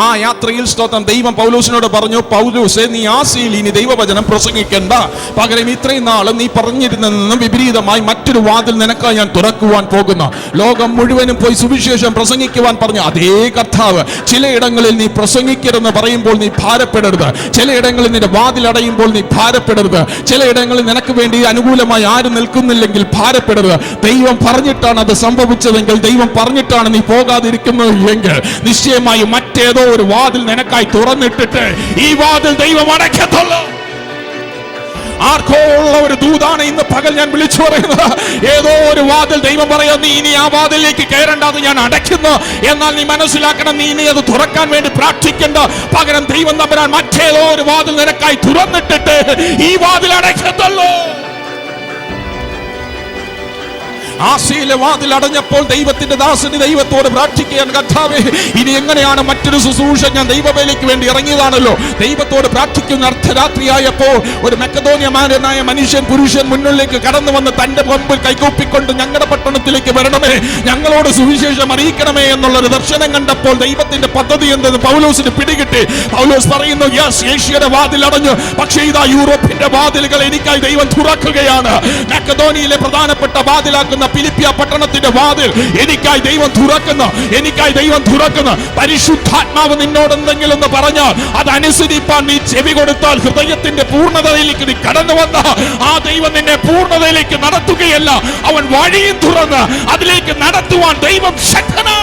ആ യാത്രയിൽ സ്തോത്രം ദൈവം പൗലോസിനോട് പറഞ്ഞു, പൗലോസേ, നീ ആസിയിൽ ഇനി ദൈവവചനം പ്രസംഗിക്കേണ്ട, പകരം ഇത്രയും നാളും നീ പറഞ്ഞിരുന്നതിൽ നിന്നും വിപരീതമായി മറ്റൊരു വാതിൽ നിനക്കായി ഞാൻ തുറക്കുവാൻ പോകുന്നു. ലോകം മുഴുവനും പോയി സുവിശേഷം പ്രസംഗിക്കുവാൻ പറഞ്ഞു അതേ കർത്താവ് ചിലയിടങ്ങളിൽ നീ പ്രസംഗിക്കരുതെന്ന് പറയുമ്പോൾ നീ ഭാരപ്പെടരുത്, ചിലയിടങ്ങളിൽ നിന്റെ വാതിൽ അടയുമ്പോൾ നീ ഭാരപ്പെടരുത്, ചിലയിടങ്ങളിൽ നിനക്ക് വേണ്ടി അനുകൂലമായി ആരും നിൽക്കുന്നില്ലെങ്കിൽ ഭാരപ്പെടരുത്. ദൈവം പറഞ്ഞിട്ടാണ് അത് സംഭവിച്ചതെങ്കിൽ, ദൈവം പറഞ്ഞിട്ടാണ് നീ പോകാതിരിക്കുന്നത് എങ്കിൽ, നിശ്ചയമായി മറ്റേതോ ഒരു വാതിൽ നിനക്കായി തുറന്നിട്ടിട്ട് ഈ വാതിൽ ദൈവം അടയ്ക്കത്തുള്ളൂ. ആർക്കോ ഉള്ള ഒരു ദൂതാണ് ഇന്ന് പകൽ ഞാൻ വിളിച്ചു പറയുന്നത്. ഏതോ ഒരു വാതിൽ ദൈവം പറയാം, നീ ഇനി ആ വാതിലേക്ക് കയറേണ്ടത് ഞാൻ അടയ്ക്കുന്നു. എന്നാൽ നീ മനസ്സിലാക്കണം, നീ ഇനി അത് തുറക്കാൻ വേണ്ടി പ്രാർത്ഥിക്കേണ്ട, പകരം ദൈവം തമ്പുരാൻ മറ്റേതോ ഒരു വാതിൽ നിനക്കായി തുറന്നിട്ടിട്ട് ഈ വാതിൽ അടയ്ക്കത്തുള്ളൂ. ആസിയിലെ വാതിൽ അടഞ്ഞപ്പോൾ ദൈവത്തിന്റെ ദാസന് ദൈവത്തോട് പ്രാർത്ഥിക്കാൻ, കർത്താവേ, ഇനി എങ്ങനെയാണ് മറ്റൊരു ശുശ്രൂഷ, ഞാൻ ദൈവവേലയ്ക്ക് വേണ്ടി ഇറങ്ങിയതാണല്ലോ. ദൈവത്തോട് പ്രാർത്ഥിക്കുന്ന അർദ്ധരാത്രിയായപ്പോൾ ഒരു മക്കദോന്യമാനായ മനുഷ്യൻ പുരുഷൻ മുന്നിലേക്ക് കടന്നു വന്ന് തന്റെ മുമ്പിൽ കൈകൂപ്പിക്കൊണ്ട്, ഞങ്ങളുടെ പട്ടണത്തിലേക്ക് വരണമേ, ഞങ്ങളോട് സുവിശേഷം അറിയിക്കണമേ എന്നുള്ളൊരു ദർശനം കണ്ടപ്പോൾ ദൈവത്തിന്റെ പദ്ധതി എന്തെന്ന് പൗലോസിന് പിടികിട്ടി. പൗലോസ് പറയുന്നു, യെസ്, ഏഷ്യയുടെ വാതിൽ അടഞ്ഞു, പക്ഷേ ഇതാ യൂറോപ്പിന്റെ വാതിലുകൾ എനിക്കായി ദൈവം തുറക്കുകയാണ്. മക്കദോനിയയിലെ പ്രധാനപ്പെട്ട വാതിലാക്കുന്ന ഫിലിപ്പിയ പട്ടണത്തിന്റെ വാതിൽ എനിക്കായി ദൈവം തുറക്കുന്നു, എനിക്കായി ദൈവം തുറക്കുന്നു. പരിശുദ്ധാത്മാവ് നിന്നോട് എന്തെങ്കിലും എന്ന് പറഞ്ഞാൽ അതനുസരിപ്പാൻ നീ ചെവി കൊടുത്താൽ, ഹൃദയത്തിന്റെ പൂർണ്ണതയിലേക്ക് നീ കടന്നു വന്ന ആ ദൈവം നിന്നെ പൂർണ്ണതയിലേക്ക് നടത്തുകയല്ല, അവൻ വഴിയും തുറന്ന് അതിലേക്ക് നടത്തുവാൻ ദൈവം ശക്തനാണ്.